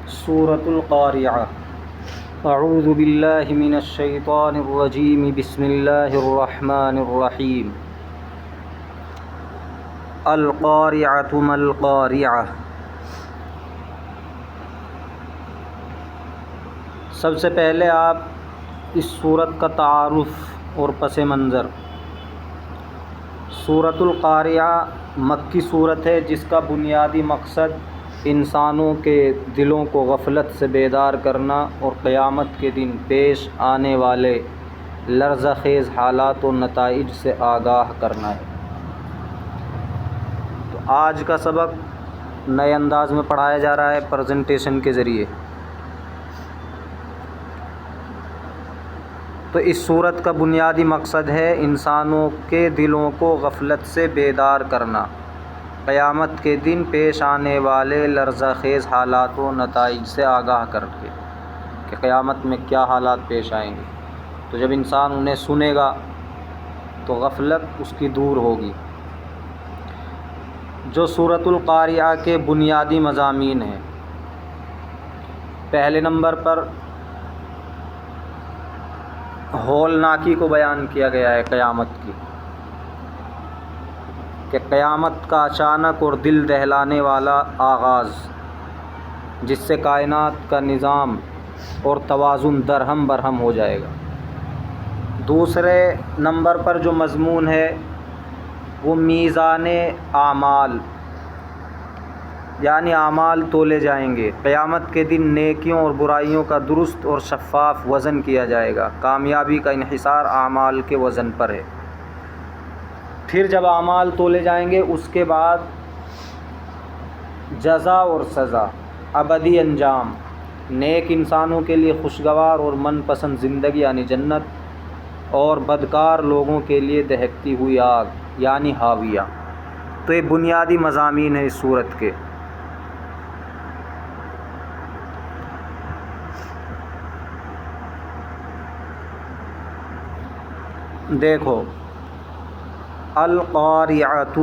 سورۃ القاریعہ۔ اعوذ باللہ من الشیطان الرجیم، بسم اللہ الرحمن الرحیم۔ القاریعۃ ما القاریعہ۔ سب سے پہلے آپ اس سورت کا تعارف اور پس منظر۔ سورۃ القاریعہ مکی سورت ہے جس کا بنیادی مقصد انسانوں کے دلوں کو غفلت سے بیدار کرنا اور قیامت کے دن پیش آنے والے لرزہ خیز حالات و نتائج سے آگاہ کرنا ہے۔ تو آج کا سبق نئے انداز میں پڑھایا جا رہا ہے پریزنٹیشن کے ذریعے۔ تو اس صورت کا بنیادی مقصد ہے انسانوں کے دلوں کو غفلت سے بیدار کرنا، قیامت کے دن پیش آنے والے لرزہ خیز حالات و نتائج سے آگاہ کر کے کہ قیامت میں کیا حالات پیش آئیں گے۔ تو جب انسان انہیں سنے گا تو غفلت اس کی دور ہوگی۔ جو سورۃ القاریعہ کے بنیادی مضامین ہیں، پہلے نمبر پر ہولناکی کو بیان کیا گیا ہے قیامت کی، کہ قیامت کا اچانک اور دل دہلانے والا آغاز، جس سے کائنات کا نظام اور توازن درہم برہم ہو جائے گا۔ دوسرے نمبر پر جو مضمون ہے وہ میزان اعمال، یعنی اعمال تولے جائیں گے۔ قیامت کے دن نیکیوں اور برائیوں کا درست اور شفاف وزن کیا جائے گا۔ کامیابی کا انحصار اعمال کے وزن پر ہے۔ پھر جب اعمال تولے جائیں گے اس کے بعد جزا اور سزا، ابدی انجام، نیک انسانوں کے لیے خوشگوار اور من پسند زندگی یعنی جنت، اور بدکار لوگوں کے لیے دہکتی ہوئی آگ یعنی حاویہ۔ تو یہ بنیادی مضامین ہیں اس سورت کے۔ دیکھو، القاریعۃ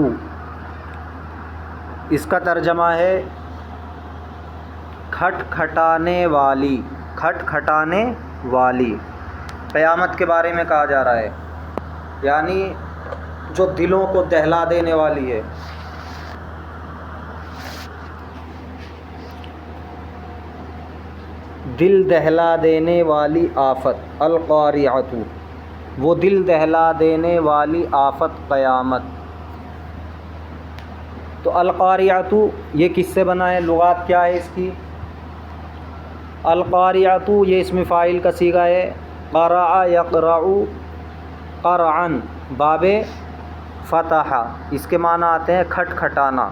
اس کا ترجمہ ہے کھٹکھٹانے والی، کھٹکھٹانے والی۔ قیامت کے بارے میں کہا جا رہا ہے، یعنی جو دلوں کو دہلا دینے والی ہے۔ دل دہلا دینے والی آفت، القاریعۃ وہ دل دہلا دینے والی آفت قیامت۔ تو القاریعۃ یہ کس سے بنا ہے؟ لغات کیا ہے اس کی؟ القاریعۃ یہ اسم فاعل کا صیغہ ہے، قرع یقرع قرعا، باب فتح، اس کے معنی آتے ہیں کھٹکھٹانا۔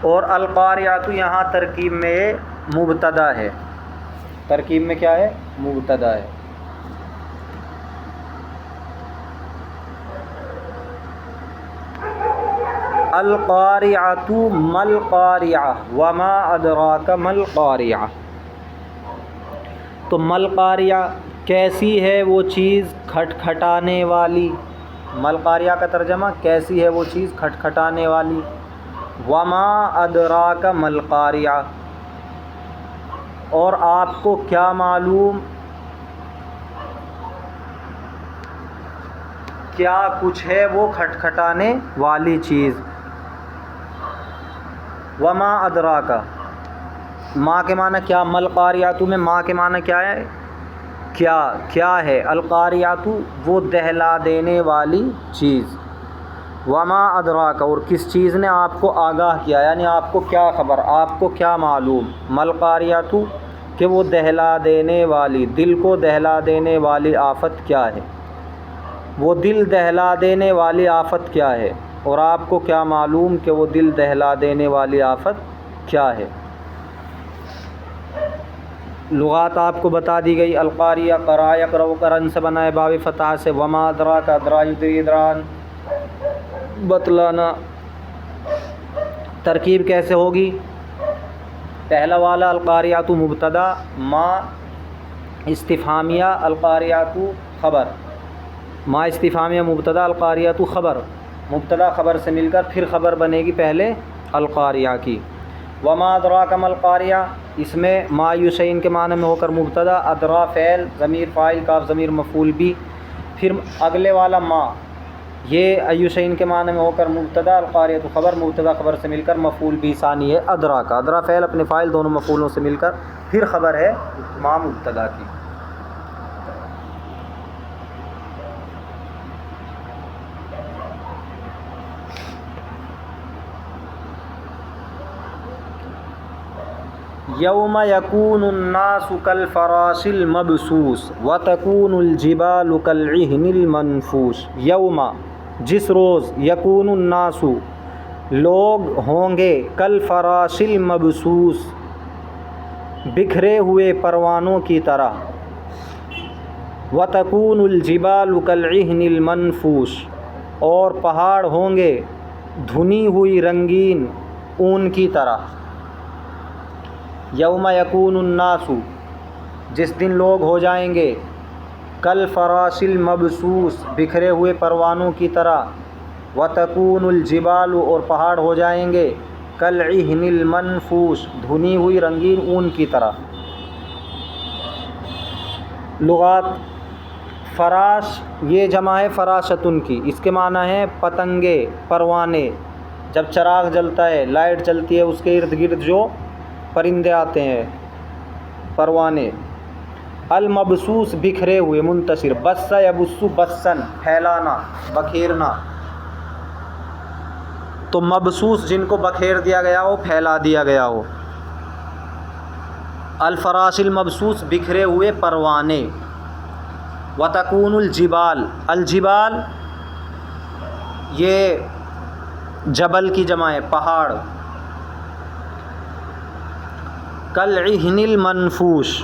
اور القاریعۃ یہاں ترکیب میں مبتدا ہے۔ ترکیب میں کیا ہے؟ مبتدا ہے۔ القاریعۃ ما القاریعہ وما ادراک ما القاریعہ۔ تو ما القاریعہ کیسی ہے وہ چیز کھٹکھٹانے والی۔ ما القاریعہ کا ترجمہ کیسی ہے وہ چیز کھٹکھٹانے والی۔ وما ادراک ما القاریعہ اور آپ کو کیا معلوم کیا کچھ ہے وہ کھٹکھٹانے والی چیز۔ وما ادراک، ما کے معنی کیا؟ ما القاریعۃ میں ما کے معنی کیا ہے؟ کیا ہے؟ القاریعۃ وہ دہلا دینے والی چیز۔ وما ادراک اور کس چیز نے آپ کو آگاہ کیا، یعنی آپ کو کیا خبر، آپ کو کیا معلوم۔ ما القاریعۃ کہ وہ دہلا دینے والی، دل کو دہلا دینے والی آفت کیا ہے۔ وہ دل دہلا دینے والی آفت کیا ہے، اور آپ کو کیا معلوم کہ وہ دل دہلا دینے والی آفت کیا ہے۔ لغات آپ کو بتا دی گئی۔ القاریہ قرع یقرع قرن سے بنا ہے، باب فتح سے۔ وما ادراک ادرا یدری ادران، بتلانا۔ ترکیب کیسے ہوگی؟ پہلا والا القاریعۃ مبتدا، ما استفہامیہ، القاریعۃ خبر۔ ما استفہامیہ مبتدا، القاریعۃ خبر۔ مبتدا خبر سے مل کر پھر خبر بنے گی پہلے القاریہ کی. وما ادراک ما القاریہ، اس میں ما یشین کے معنی میں ہو کر مبتدا، ادرا فعل، ضمیر فاعل، کاف ضمیر مفعول بھی، پھر اگلے والا ما یہ ایوشین کے معنی میں ہو کر مبتدا، القاریہ تو خبر، مبتدا خبر سے مل کر مفعول بھی ثانی ہے ادرا کا. ادرا فعل اپنے فاعل دونوں مفعولوں سے مل کر پھر خبر ہے ما مبتدا کی. یوم یکون الناس کالفراش المبثوث وتکون الجبال کالعہن المنفوش. یوم جس روز، یکون الناس لوگ ہوں گے، کالفراش المبثوث بکھرے ہوئے پروانوں کی طرح، وتکون الجبال کالعہن المنفوش اور پہاڑ ہوں گے دھنی ہوئی رنگین اون کی طرح. یوم یکون الناس جس دن لوگ ہو جائیں گے، کالفراش المبثوث بکھرے ہوئے پروانوں کی طرح، وتکون الجبال اور پہاڑ ہو جائیں گے، کالعہن المنفوش دھنی ہوئی رنگین اون کی طرح. لغات، فراش یہ جمع ہے فراشتن کی، اس کے معنی ہے پتنگے، پروانے. جب چراغ جلتا ہے، لائٹ جلتی ہے، اس کے ارد گرد جو پرندے آتے ہیں، پروانے. المبثوث بکھرے ہوئے، منتشر. بث یبث بثًا پھیلانا، بکھیرنا. تو مبثوث جن کو بکھیر دیا گیا ہو، پھیلا دیا گیا ہو. الفراش المبثوث بکھرے ہوئے پروانے. وتکون الجبال، الجبال یہ جبل کی جمع ہے، پہاڑ. کالعہن المنفوش،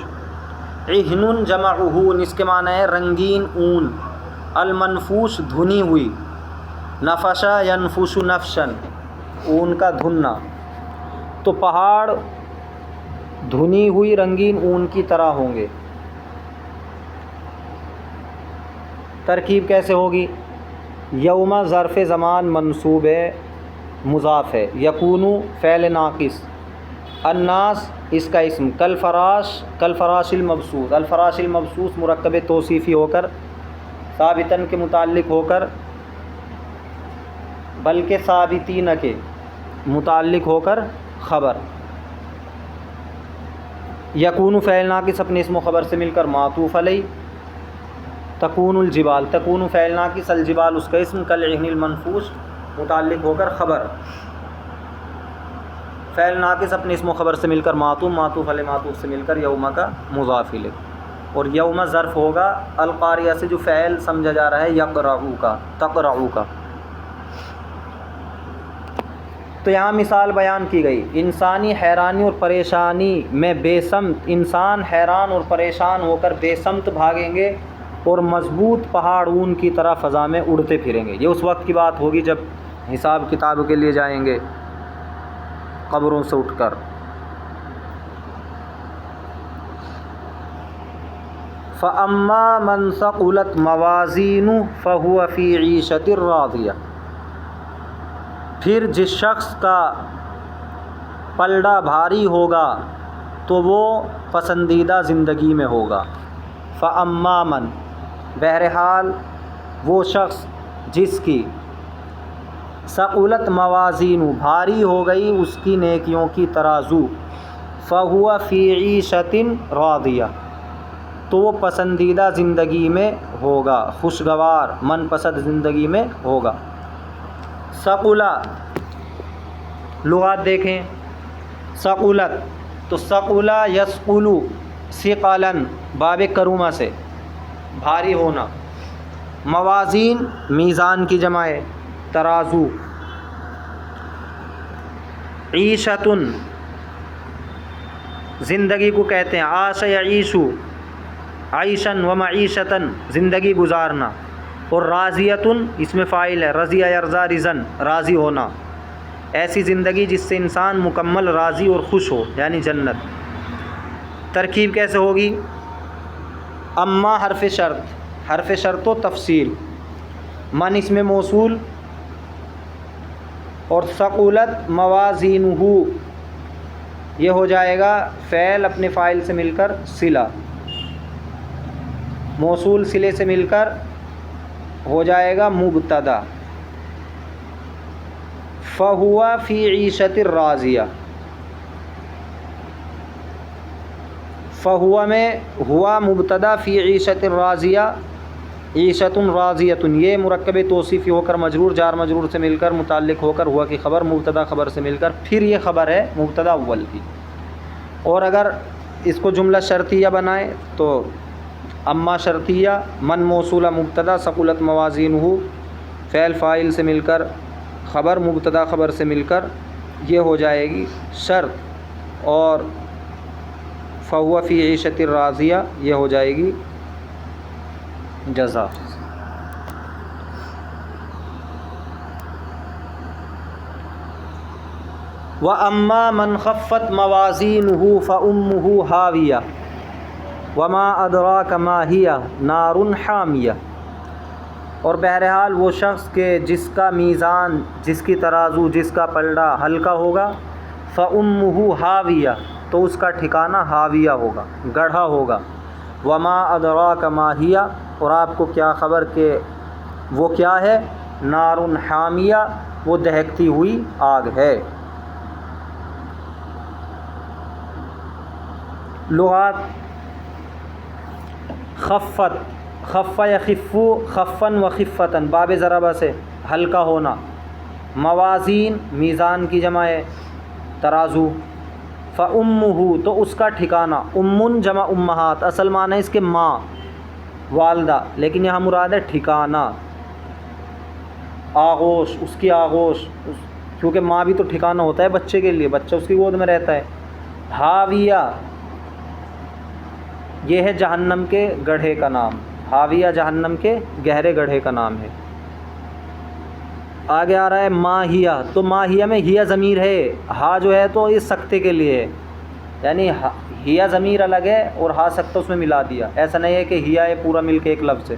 عہن جمع عہون، اس کے معنی ہے رنگین اون. المنفوش دھنی ہوئی. نفش ینفش نفشا اون کا دھننا. تو پہاڑ دھنی ہوئی رنگین اون کی طرح ہوں گے. ترکیب کیسے ہوگی؟ یوم ظرف زمان منصوب ہے، مضاف ہے. یکون فعل ناقص. الناس اس کا اسم. کالفراش المبثوث، الفراش المبثوث مرکب توصیفی ہو کر، ثابتاً کے متعلق ہو کر، بلکہ ثابتین کے متعلق ہو کر خبر. یکون فعل ناقص اپنے اسم و خبر سے مل کر معطوف علیہ. تکون الجبال، تکون فعل ناقص، الجبال اس کا اسم، کالعہن المنفوش متعلق ہو کر خبر. فعل ناقص اپنے اسم و خبر سے مل کر معطوف، معطوف علیہ معطوف سے مل کر یوم کا مضاف الیہ. اور یوم ظرف ہوگا القاریہ سے جو فعل سمجھا جا رہا ہے یقرعو کا، تقرعو کا. تو یہاں مثال بیان کی گئی، انسانی حیرانی اور پریشانی میں بے سمت، انسان حیران اور پریشان ہو کر بے سمت بھاگیں گے اور مضبوط پہاڑ اون کی طرح فضا میں اڑتے پھریں گے. یہ اس وقت کی بات ہوگی جب حساب کتاب کے لیے جائیں گے قبروں سے اٹھ کر. فَأَمَّا مَنْ ثَقُلَتْ مَوَازِينُهُ فَهُوَ فِي عِيشَةٍ رَاضِيَةٍ، پھر جس شخص کا پلڑا بھاری ہوگا تو وہ پسندیدہ زندگی میں ہوگا. فَأَمَّا مَنْ بہرحال وہ شخص جس کی ثقلت موازین بھاری ہو گئی اس کی نیکیوں کی ترازو، فَهُوَ فِي عِيشَةٍ رَاضِيَةٍ تو وہ پسندیدہ زندگی میں ہوگا، خوشگوار من پسند زندگی میں ہوگا. ثقلا لغات دیکھیں، ثقلت تو ثقلا یثقل ثقلا باب کرومہ سے بھاری ہونا. موازین میزان کی جمع ہے، ترازو. عیشتن زندگی کو کہتے ہیں، عاش یعیشو عیشن و معیشتن زندگی گزارنا. اور راضیتن اس میں فاعل ہے، رضی یرضی رضن راضی ہونا، ایسی زندگی جس سے انسان مکمل راضی اور خوش ہو، یعنی جنت. ترکیب کیسے ہوگی؟ اما حرف شرط، حرف شرط و تفصیل. من اس میں موصول، اور ثقلت موازینہ یہ ہو جائے گا فعل اپنے فاعل سے مل کر صلہ، موصول صلے سے مل کر ہو جائے گا مبتدا، فہو فی عیشۃ راضیہ، فہو میں ہوا مبتدا، فی عیشۃ راضیہ، عیشۃ راضیۃ یہ مرکب توصیفی ہو کر مجرور جار مجرور سے مل کر متعلق ہو کر ہوا کی خبر مبتدا خبر سے مل کر پھر یہ خبر ہے مبتدا اول کی۔ اور اگر اس کو جملہ شرطیہ بنائیں تو اما شرطیہ من موصولہ مبتدا ثقلت موازینہ فعل فاعل سے مل کر خبر مبتدا خبر سے مل کر یہ ہو جائے گی شرط، اور فہو فی عیشۃ راضیہ یہ ہو جائے گی جزا۔ وَأَمَّا مَنْ خَفَّتْ مَوَازِينُهُ فَأُمُّهُ هَاوِيَةٌ وَمَا أَدْرَاكَ مَا هِيَ نَارٌ حَامِيَةٌ، اور بہرحال وہ شخص کہ جس کا میزان، جس کی ترازو، جس کا پلڑا ہلکا ہوگا، فَأُمُّهُ هَاوِيَةٌ تو اس کا ٹھکانہ ہاویہ ہوگا، گڑھا ہوگا، وَمَا أَدْرَاكَ مَا هِيَ اور آپ کو کیا خبر کہ وہ کیا ہے، نَارٌ حَامِيَةٌ وہ دہکتی ہوئی آگ ہے۔ لغات خفت، خف یخف خفن و خفتن باب ضربہ سے ہلکا ہونا، موازین میزان کی جمع ہے ترازو، فَأُمُّهُ تو اس کا ٹھکانہ، امن جمع امہات اصل معنی ہے اس کے ماں والدہ، لیکن یہاں مراد ہے ٹھکانہ، آغوش، اس کی آغوش، کیونکہ ماں بھی تو ٹھکانہ ہوتا ہے بچے کے لیے، بچہ اس کی گود میں رہتا ہے۔ ہاویہ یہ ہے جہنم کے گڑھے کا نام، ہاویہ جہنم کے گہرے گڑھے کا نام ہے۔ آگے آ رہا ہے ماہیہ، تو ماہیہ میں ہیہ ضمیر ہے، ہا جو ہے تو یہ سکتے کے لیے ہے، یعنی ہیہ ضمیر الگ ہے اور ہا سکتہ اس میں ملا دیا، ایسا نہیں ہے کہ ہیہ ہے پورا مل کے ایک لفظ ہے۔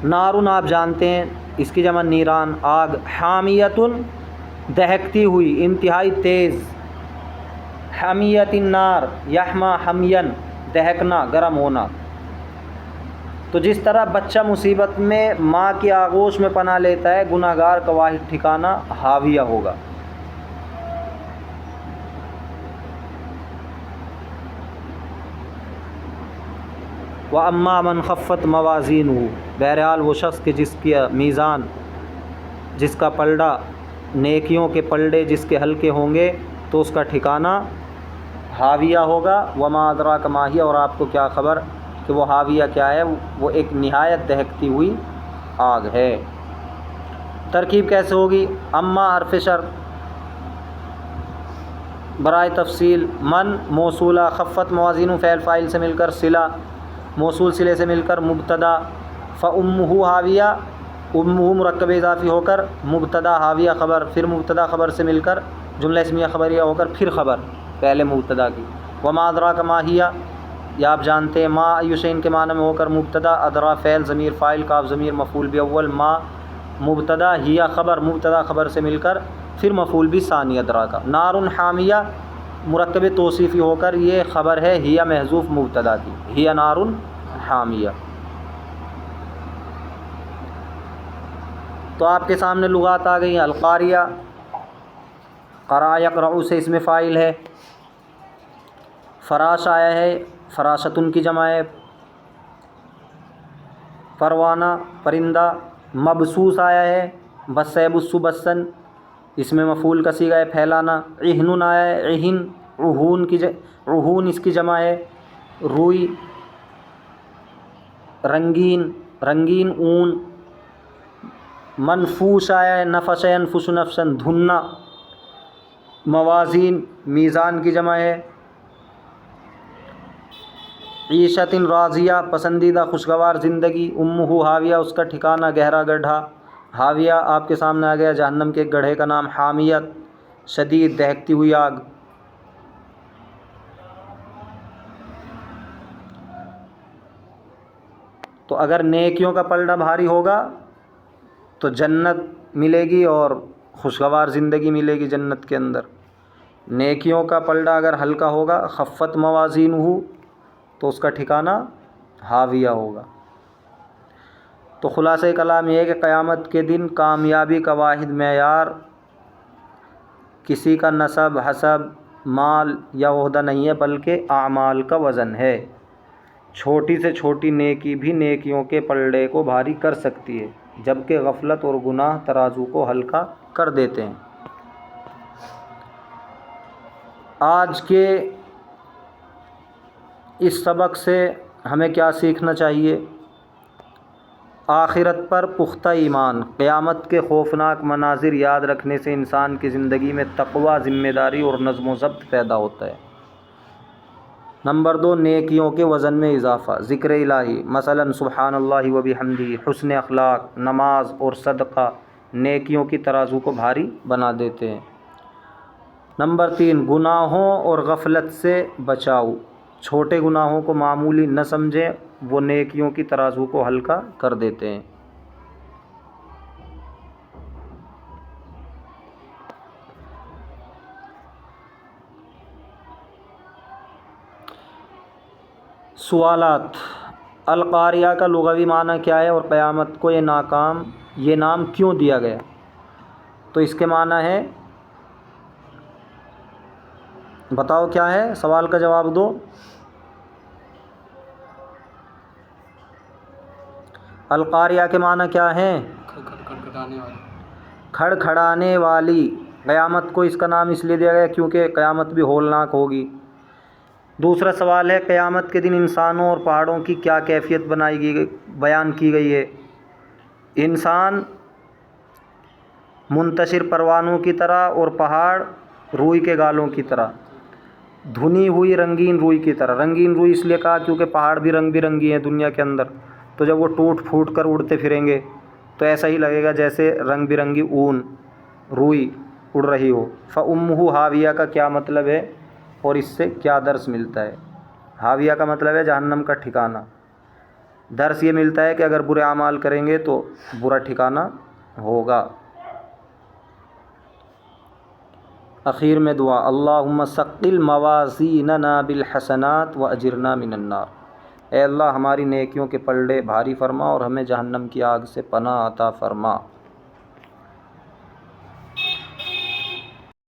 نارن آپ جانتے ہیں اس کی جمع نیران آگ، حامیتن دہکتی ہوئی انتہائی تیز، حمیت النار یحما حمین دہکنا گرم ہونا۔ تو جس طرح بچہ مصیبت میں ماں کی آغوش میں پناہ لیتا ہے، گناہ گار کا واحد ٹھکانہ ہاویہ ہوگا۔ وَأَمَّا مَنْ خَفَّتْ مَوَازِينُهُ بہرحال وہ شخص کہ جس کی میزان، جس کا پلڑا، نیکیوں کے پلڑے جس کے ہلکے ہوں گے تو اس کا ٹھکانہ ہاویہ ہوگا۔ وَمَا أَدْرَاكَ مَا هِيَ اور آپ کو کیا خبر کہ وہ ہاویہ کیا ہے، وہ ایک نہایت دہکتی ہوئی آگ ہے۔ ترکیب کیسے ہوگی؟ اما حرف شرط برائے تفصیل، من موصولہ، خفت موازین فعل فاعل سے مل کر صلہ، موصول صلے سے مل کر مبتدا، فَأُمُّهُ ہاویہ امہ مرکب اضافی ہو کر مبتدا ہاویہ خبر، پھر مبتدا خبر سے مل کر جملہ اسمیہ خبریہ ہو کر پھر خبر پہلے مبتدا کی۔ وما ادراک ما ہیہ یہ آپ جانتے ہیں، ما ایو شیء کے معنی میں ہو کر مبتدا، ادرا فعل ضمیر فاعل کاف ضمیر مفعول بھی اول، ما مبتدا ہیہ خبر مبتدا خبر سے مل کر پھر مفعول بھی ثانی ادرا کا۔ نار حامیہ مرکب توصیفی ہو کر یہ خبر ہے ہیہ محذوف مبتدا کی، ہیہ نار حامیہ۔ تو آپ کے سامنے لغات آ گئی ہیں۔ القاریہ قرأ یقرأ سے اس میں فاعل ہے، فراش آیا ہے، فراشتن کی جمع ہے، پروانہ پرندہ، مبسوس آیا ہے، بس یبسو بسن اس میں مفعول کا صیغہ ہے پھیلانا، عہن آیا ہے، عہن عہون اس کی جمع ہے، روئی، رنگین رنگین اون، منفوش آیا ہے، نفش ینفش نفشن دھننا، موازین میزان کی جمع ہے، عیشت راضیہ پسندیدہ خوشگوار زندگی، امہ ہاویہ اس کا ٹھکانہ گہرا گڈھا، ہاویہ آپ کے سامنے آ گیا جہنم کے ایک گڑھے کا نام، حامیت شدید دہکتی ہوئی آگ۔ تو اگر نیکیوں کا پلڑا بھاری ہوگا تو جنت ملے گی اور خوشگوار زندگی ملے گی جنت کے اندر۔ نیکیوں کا پلڑا اگر ہلکا ہوگا، خفت موازین ہو، تو اس کا ٹھکانہ ہاویہ ہوگا۔ تو خلاصہ کلام یہ ہے کہ قیامت کے دن کامیابی کا واحد معیار کسی کا نسب، حسب، مال یا عہدہ نہیں ہے، بلکہ اعمال کا وزن ہے۔ چھوٹی سے چھوٹی نیکی بھی نیکیوں کے پلڑے کو بھاری کر سکتی ہے، جبکہ غفلت اور گناہ ترازو کو ہلکا کر دیتے ہیں۔ آج کے اس سبق سے ہمیں کیا سیکھنا چاہیے؟ آخرت پر پختہ ایمان۔ قیامت کے خوفناک مناظر یاد رکھنے سے انسان کی زندگی میں تقوی، ذمہ داری اور نظم و ضبط پیدا ہوتا ہے۔ نمبر 2، نیکیوں کے وزن میں اضافہ۔ ذکر الہی، مثلا سبحان اللہ و بحمدہ، حسن اخلاق، نماز اور صدقہ نیکیوں کی ترازو کو بھاری بنا دیتے ہیں۔ نمبر 3، گناہوں اور غفلت سے بچاؤ۔ چھوٹے گناہوں کو معمولی نہ سمجھیں، وہ نیکیوں کی ترازو کو ہلکا کر دیتے ہیں۔ سوالات: القاریہ کا لغوی معنی کیا ہے اور قیامت کو یہ نام کیوں دیا گیا؟ تو اس کے معنی ہے، بتاؤ کیا ہے، سوال کا جواب دو۔ القاریہ کے معنی کیا ہیں؟ کھڑکھڑانے والی۔ قیامت کو اس کا نام اس لیے دیا گیا کیونکہ قیامت بھی ہولناک ہوگی۔ دوسرا سوال ہے، قیامت کے دن انسانوں اور پہاڑوں کی کیا کیفیت بیان کی گئی ہے؟ انسان منتشر پروانوں کی طرح اور پہاڑ روئی کے گالوں کی طرح، دھنی ہوئی رنگین روئی کی طرح۔ رنگین روئی اس لیے کہا کیونکہ پہاڑ بھی رنگ برنگی ہیں دنیا کے اندر، تو جب وہ ٹوٹ پھوٹ کر اڑتے پھریں گے تو ایسا ہی لگے گا جیسے رنگ برنگی اون، روئی اڑ رہی ہو۔ فَأُمُّهُ ہاویہ کا کیا مطلب ہے اور اس سے کیا درس ملتا ہے؟ ہاویہ کا مطلب ہے جہنم کا ٹھکانہ۔ درس یہ ملتا ہے کہ اگر برے اعمال کریں گے تو برا ٹھکانہ ہوگا۔ اخیر میں دعا: اللہم ثقل موازیننا بالحسنات واجرنا من النار۔ اے اللہ ہماری نیکیوں کے پلڑے بھاری فرما اور ہمیں جہنم کی آگ سے پناہ عطا فرما۔